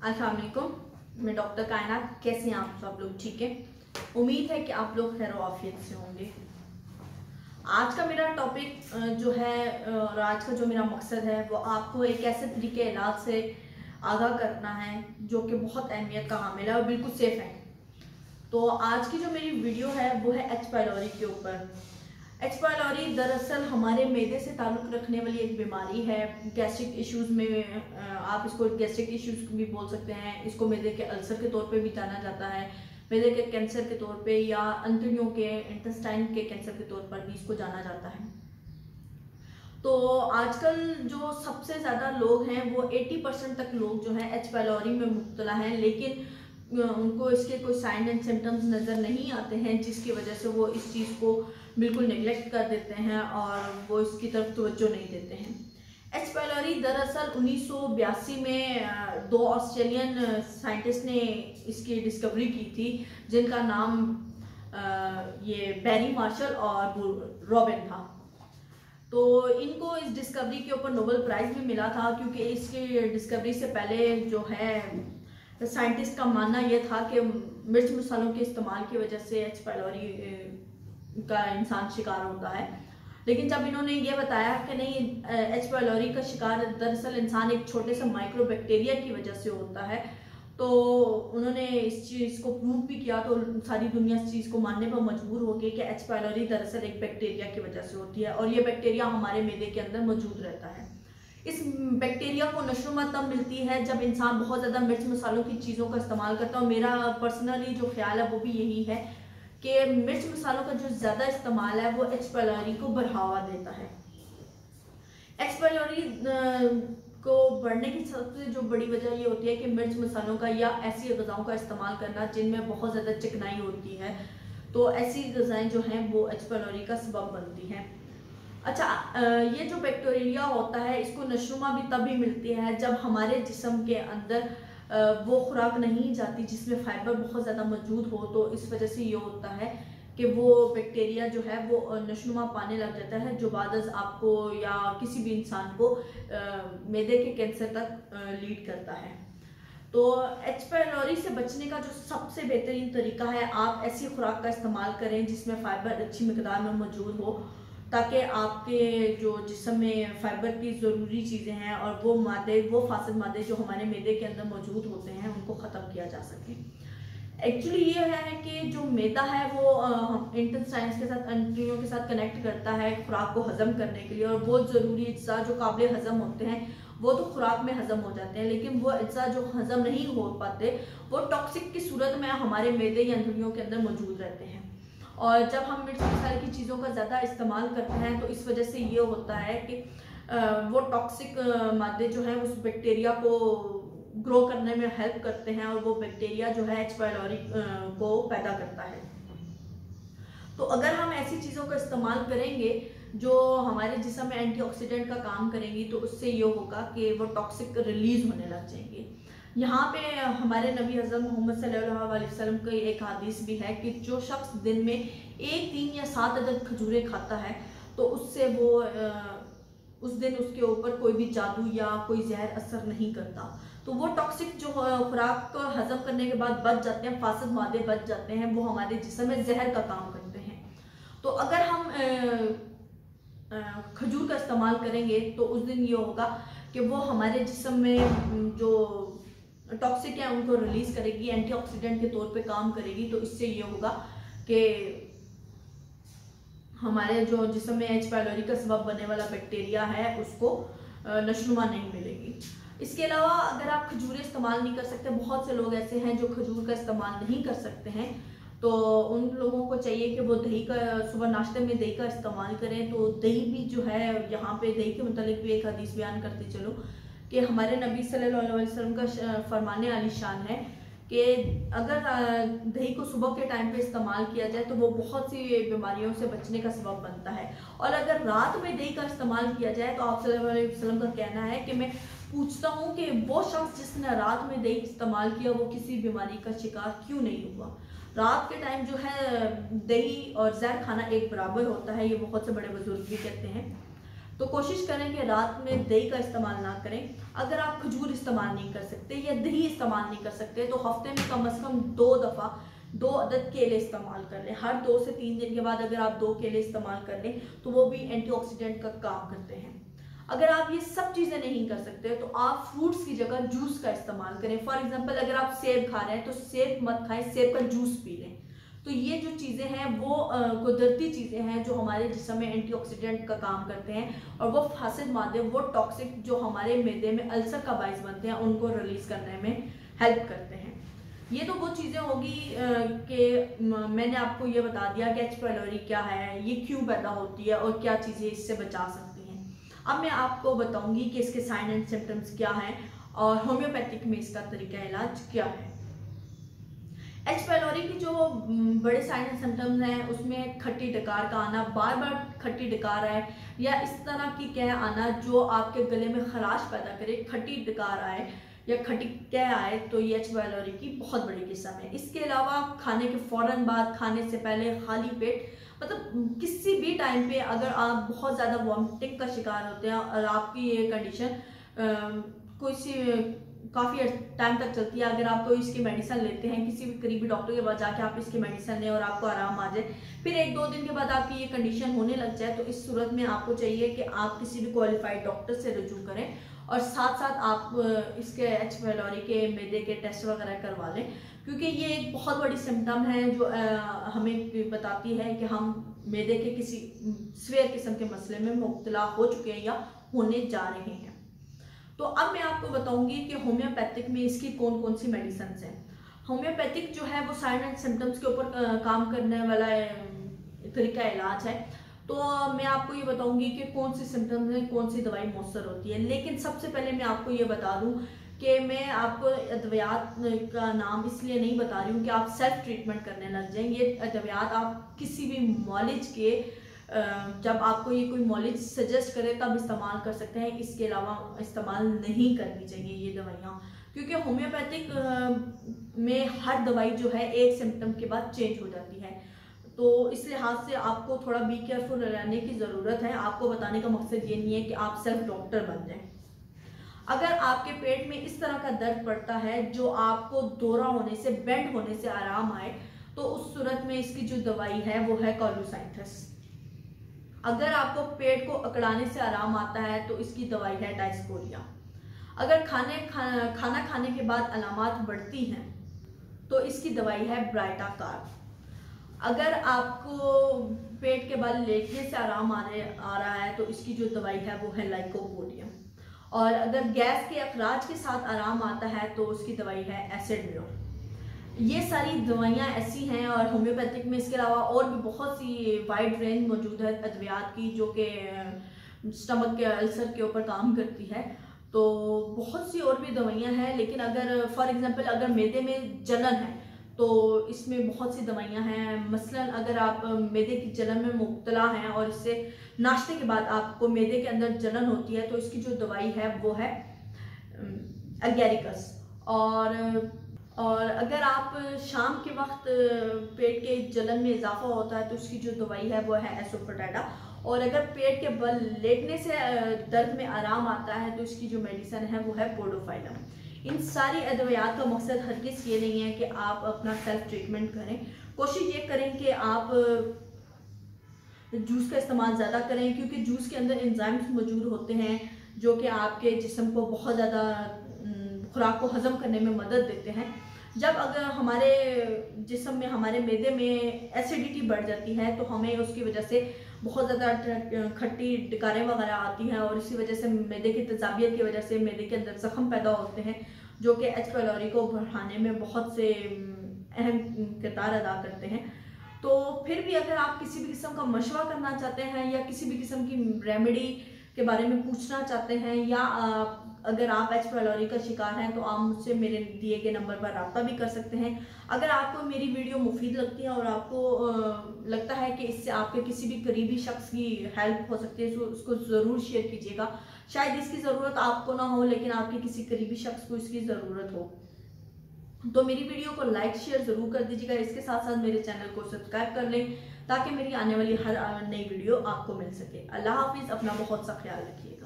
अस्सलाम वालेकुम, मैं डॉक्टर कायनात। कैसे हैं आप सब लोग? ठीक है, उम्मीद है कि आप लोग खैर आफियत से होंगे। आज का मेरा टॉपिक जो है और आज का जो मेरा मकसद है वो आपको एक ऐसे तरीके इलाज से आगाह करना है जो कि बहुत अहमियत का हामिल है और बिल्कुल सेफ है। तो आज की जो मेरी वीडियो है वो है एच पाइलोरी के ऊपर। एच पाइलोरी दरअसल हमारे मैदे से ताल्लुक़ रखने वाली एक बीमारी है। गैस्ट्रिक इश्यूज़ में आप इसको गैस्ट्रिक इश्यूज़ भी बोल सकते हैं। इसको मैदे के अल्सर के तौर पे भी जाना जाता है, मैदे के कैंसर के तौर पे या अंतड़ियों के इंटेस्टाइन के कैंसर के तौर पर भी इसको जाना जाता है। तो आजकल जो सबसे ज़्यादा लोग हैं वो 80% तक लोग जो हैं एच पाइलोरी में मुब्तला हैं, लेकिन उनको इसके कोई साइन एंड सिम्टम्स नज़र नहीं आते हैं, जिसकी वजह से वो इस चीज़ को बिल्कुल नेग्लेक्ट कर देते हैं और वो इसकी तरफ तवज्जो नहीं देते हैं। एच पाइलोरी दरअसल 1982 में दो ऑस्ट्रेलियन साइंटिस्ट ने इसकी डिस्कवरी की थी, जिनका नाम ये बैरी मार्शल और रॉबिन था। तो इनको इस डिस्कवरी के ऊपर नोबेल प्राइज़ भी मिला था, क्योंकि इसकी डिस्कवरी से पहले जो है साइंटिस्ट का मानना यह था कि मिर्च मसालों के इस्तेमाल की वजह से एच पाइलोरी का इंसान शिकार होता है। लेकिन जब इन्होंने ये बताया कि नहीं, एच पाइलोरी का शिकार दरअसल इंसान एक छोटे से माइक्रो बैक्टीरिया की वजह से होता है, तो उन्होंने इस चीज़ को प्रूव भी किया। तो सारी दुनिया इस चीज़ को मानने पर मजबूर हो गई कि एच पाइलोरी दरअसल एक बैक्टीरिया की वजह से होती है और ये बैक्टीरिया हमारे मैदे के अंदर मौजूद रहता है। इस बैक्टीरिया को नशोमा तब मिलती है जब इंसान बहुत ज़्यादा मिर्च मसालों की चीज़ों का इस्तेमाल करता है। और मेरा पर्सनली जो ख्याल है वो भी यही है कि मिर्च मसालों का जो ज़्यादा इस्तेमाल है वो एच पाइलोरी को बढ़ावा देता है। एच पाइलोरी को बढ़ने की सबसे जो बड़ी वजह ये होती है कि मिर्च मसालों का या ऐसी ग़िज़ाओं का इस्तेमाल करना जिनमें बहुत ज़्यादा चिकनाई होती है, तो ऐसी ग़िज़ाएँ जो हैं वो एच पाइलोरी का सबब बनती हैं। अच्छा, ये जो बैक्टीरिया होता है इसको नशोमा भी तभी मिलती है जब हमारे जिस्म के अंदर वो खुराक नहीं जाती जिसमें फाइबर बहुत ज़्यादा मौजूद हो। तो इस वजह से ये होता है कि वो बैक्टीरिया जो है वो नशोमा पाने लग जाता है, जो बादस आपको या किसी भी इंसान को मैदे के कैंसर तक लीड करता है। तो एच पाइलोरी से बचने का जो सबसे बेहतरीन तरीका है, आप ऐसी खुराक का इस्तेमाल करें जिसमें फ़ाइबर अच्छी मिकदार में मौजूद हो, ताकि आपके जो जिस्म में फाइबर की ज़रूरी चीज़ें हैं और वो फासिद मादे जो हमारे मैदे के अंदर मौजूद होते हैं उनको ख़त्म किया जा सके। एक्चुअली ये है कि जो मैदा है वो इंटेस्टाइन्स के साथ, अंतड़ियों के साथ कनेक्ट करता है खुराक को हज़म करने के लिए, और बहुत ज़रूरी अज्जा जो काबिल हज़म होते हैं वो तो खुराक में हज़म हो जाते हैं, लेकिन वो अज्जा जो हज़म नहीं हो पाते वो टॉक्सिक की सूरत में हमारे मैदे या अंतड़ियों के अंदर मौजूद रहते हैं। और जब हम मिर्च मसाले की चीज़ों का ज़्यादा इस्तेमाल करते हैं तो इस वजह से ये होता है कि वो टॉक्सिक मादे जो हैं उस बैक्टीरिया को ग्रो करने में हेल्प करते हैं और वो बैक्टीरिया जो है एच पाइलोरी को पैदा करता है। तो अगर हम ऐसी चीज़ों का इस्तेमाल करेंगे जो हमारे जिस्म में एंटीऑक्सीडेंट का काम करेंगी, तो उससे ये होगा कि वो टॉक्सिक रिलीज होने लग जाएंगे। यहाँ पे हमारे नबी हज़रत मोहम्मद सल्लल्लाहु अलैहि वसल्लम की एक हदीस भी है कि जो शख्स दिन में 1, 3 या 7 अदद खजूरें खाता है तो उससे वो उस दिन उसके ऊपर कोई भी जादू या कोई जहर असर नहीं करता। तो वो टॉक्सिक जो खुराक को हजम करने के बाद बच जाते हैं, फासिद मादे बच जाते हैं, वो हमारे जिस्म में जहर का काम करते हैं। तो अगर हम खजूर का इस्तेमाल करेंगे तो उस दिन ये होगा कि वो हमारे जिस्म में जो टॉक्सिक है उनको रिलीज करेगी, एंटीऑक्सीडेंट के तौर पे काम करेगी। तो इससे ये होगा कि हमारे जो जिस्म में एच पाइलोरी का सबब बनने वाला बैक्टीरिया है उसको नशनुमा नहीं मिलेगी। इसके अलावा अगर आप खजूरें इस्तेमाल नहीं कर सकते, बहुत से लोग ऐसे हैं जो खजूर का इस्तेमाल नहीं कर सकते हैं, तो उन लोगों को चाहिए कि वो दही का सुबह नाश्ते में दही का इस्तेमाल करें। तो दही भी जो है, यहाँ पे दही के मुतालिक भी एक हदीस बयान करते चलो कि हमारे नबी सल्लल्लाहु अलैहि वसल्लम का फरमाने आली शान है कि अगर दही को सुबह के टाइम पे इस्तेमाल किया जाए तो वो बहुत सी बीमारियों से बचने का सबब बनता है। और अगर रात में दही का इस्तेमाल किया जाए तो आप सल्लल्लाहु अलैहि वसल्लम का कहना है कि मैं पूछता हूँ कि वो शख्स जिसने रात में दही इस्तेमाल किया वो किसी बीमारी का शिकार क्यों नहीं हुआ। रात के टाइम जो है दही और जहर खाना एक बराबर होता है, ये बहुत से बड़े बुजुर्ग भी कहते हैं। तो कोशिश करें कि रात में दही का इस्तेमाल ना करें। अगर आप खजूर इस्तेमाल नहीं कर सकते या दही इस्तेमाल नहीं कर सकते तो हफ्ते में कम से कम 2 दफ़ा 2 अदद केले इस्तेमाल कर लें। हर 2 से 3 दिन के बाद अगर आप 2 केले इस्तेमाल कर लें तो वो भी एंटीऑक्सीडेंट का काम करते हैं। अगर आप ये सब चीज़ें नहीं कर सकते तो आप फ्रूट्स की जगह जूस का इस्तेमाल करें। फॉर एग्जांपल अगर आप सेब खा रहे हैं तो सेब मत खाएं, सेब का जूस पी लें। तो ये जो चीज़ें हैं वो कुदरती चीज़ें हैं जो हमारे जिस्म में एंटीऑक्सीडेंट का काम करते हैं और वो फासिद मादे, वो टॉक्सिक जो हमारे मैदे में अल्सर का बाइस बनते हैं उनको रिलीज करने में हेल्प करते हैं। ये तो वो चीज़ें होगी कि मैंने आपको ये बता दिया कि एच पाइलोरी क्या है, ये क्यों पैदा होती है और क्या चीज़ें इससे बचा सकती हैं। अब मैं आपको बताऊंगी कि इसके साइन एंड सिम्टम्स क्या हैं और होम्योपैथिक में इसका तरीका इलाज क्या है। एच पाइलोरी की जो बड़े साइन एंड सिम्टम्स हैं उसमें खट्टी डकार का आना, बार बार खट्टी डकार आए या इस तरह की कह आना जो आपके गले में खराश पैदा करे, खट्टी डकार आए या खट्टी कह आए, तो ये एच पाइलोरी की बहुत बड़ी किस्म है। इसके अलावा खाने के फ़ौरन बाद, खाने से पहले, खाली पेट, मतलब किसी भी टाइम पे अगर आप बहुत ज़्यादा वॉमिटिंग का शिकार होते हैं और आपकी ये कंडीशन कोई सी काफ़ी टाइम तक चलती है, अगर आप कोई इसकी मेडिसिन लेते हैं, किसी भी करीबी डॉक्टर के पास जाके आप इसकी मेडिसिन लें और आपको आराम आ जाए, फिर 1-2 दिन के बाद आपकी ये कंडीशन होने लग जाए, तो इस सूरत में आपको चाहिए कि आप किसी भी क्वालिफाइड डॉक्टर से रजू करें और साथ साथ आप इसके एच पाइलोरी के मैदे के टेस्ट वगैरह करवा लें, क्योंकि ये एक बहुत बड़ी सिम्टम है जो हमें बताती है कि हम मैदे के किसी सीवियर किस्म के मसले में मुब्तला हो चुके हैं या होने जा रहे हैं। तो अब मैं आपको बताऊंगी कि होम्योपैथिक में इसकी कौन कौन सी मेडिसिन हैं। होम्योपैथिक जो है वो साइन एंड सिम्टम्स के ऊपर काम करने वाला तरीका इलाज है। तो मैं आपको ये बताऊंगी कि कौन सी सिम्टम्स में कौन सी दवाई मौसर होती है। लेकिन सबसे पहले मैं आपको ये बता दूं कि मैं आपको अद्वियात का नाम इसलिए नहीं बता रही हूँ कि आप सेल्फ ट्रीटमेंट करने लग जाएंगे। ये अद्वियात आप किसी भी मॉलिज के जब आपको ये कोई मॉलिज सजेस्ट करे तब इस्तेमाल कर सकते हैं, इसके अलावा इस्तेमाल नहीं करनी चाहिए ये दवाइयाँ, क्योंकि होम्योपैथिक में हर दवाई जो है एक सिम्टम के बाद चेंज हो जाती है। तो इस लिहाज से आपको थोड़ा बी केयरफुल रहने की ज़रूरत है। आपको बताने का मकसद ये नहीं है कि आप सेल्फ डॉक्टर बन जाएं। अगर आपके पेट में इस तरह का दर्द पड़ता है जो आपको दौरा होने से, बेंड होने से आराम आए, तो उस सूरत में इसकी जो दवाई है वो है कोलुसाइंथस। अगर आपको पेट को अकड़ाने से आराम आता है तो इसकी दवाई है डायस्कोरिया। अगर खाना खाने के बाद अलामात बढ़ती हैं तो इसकी दवाई है ब्राइटा कार्ब। अगर आपको पेट के बल लेटने से आराम आ रहा है तो इसकी जो दवाई है वो है लाइकोपोडियम। और अगर गैस के अखराज के साथ आराम आता है तो उसकी दवाई है एसिड। ये सारी दवाइयाँ ऐसी हैं और होम्योपैथिक में इसके अलावा और भी बहुत सी वाइड रेंज मौजूद है अद्वियात की जो कि स्टमक के अल्सर के ऊपर काम करती है। तो बहुत सी और भी दवाइयाँ हैं, लेकिन अगर फॉर एग्जांपल अगर मैदे में जलन है तो इसमें बहुत सी दवाइयाँ हैं। मसलन अगर आप मैदे की जलन में मुब्तला हैं और इससे नाश्ते के बाद आपको मैदे के अंदर जलन होती है तो इसकी जो दवाई है वो है एगेरिकस। और अगर आप शाम के वक्त पेट के जलन में इजाफा होता है तो उसकी जो दवाई है वो है एसोफोटाइडा। और अगर पेट के बल लेटने से दर्द में आराम आता है तो इसकी जो मेडिसिन है वो है पोडोफाइलम। इन सारी अद्वियात का मकसद हरगिज़ ये नहीं है कि आप अपना सेल्फ ट्रीटमेंट करें। कोशिश ये करें कि आप जूस का इस्तेमाल ज़्यादा करें, क्योंकि जूस के अंदर एंजाइम्स मौजूद होते हैं जो कि आपके जिस्म को बहुत ज़्यादा खुराक को हजम करने में मदद देते हैं। जब अगर हमारे जिस्म में, हमारे मैदे में एसिडिटी बढ़ जाती है तो हमें उसकी वजह से बहुत ज़्यादा खट्टी डकारें वगैरह आती हैं और इसी वजह से मैदे की तेजाबियत की वजह से मैदे के अंदर जख्म पैदा होते हैं जो कि एच पाइलोरी को बढ़ाने में बहुत से अहम किरदार अदा करते हैं। तो फिर भी अगर आप किसी भी किस्म का मशवरा करना चाहते हैं या किसी भी किस्म की रेमेडी के बारे में पूछना चाहते हैं या अगर आप एच पाइलोरी का शिकार हैं तो आप मुझसे मेरे दिए गए नंबर पर रब्ता भी कर सकते हैं। अगर आपको मेरी वीडियो मुफीद लगती है और आपको लगता है कि इससे आपके किसी भी करीबी शख्स की हेल्प हो सकती है तो उसको ज़रूर शेयर कीजिएगा। शायद इसकी ज़रूरत आपको ना हो लेकिन आपके किसी करीबी शख्स को इसकी ज़रूरत हो, तो मेरी वीडियो को लाइक शेयर ज़रूर कर दीजिएगा। इसके साथ साथ मेरे चैनल को सब्सक्राइब कर लें ताकि मेरी आने वाली हर नई वीडियो आपको मिल सके। अल्लाह हाफिज़, अपना बहुत सा ख्याल रखिएगा।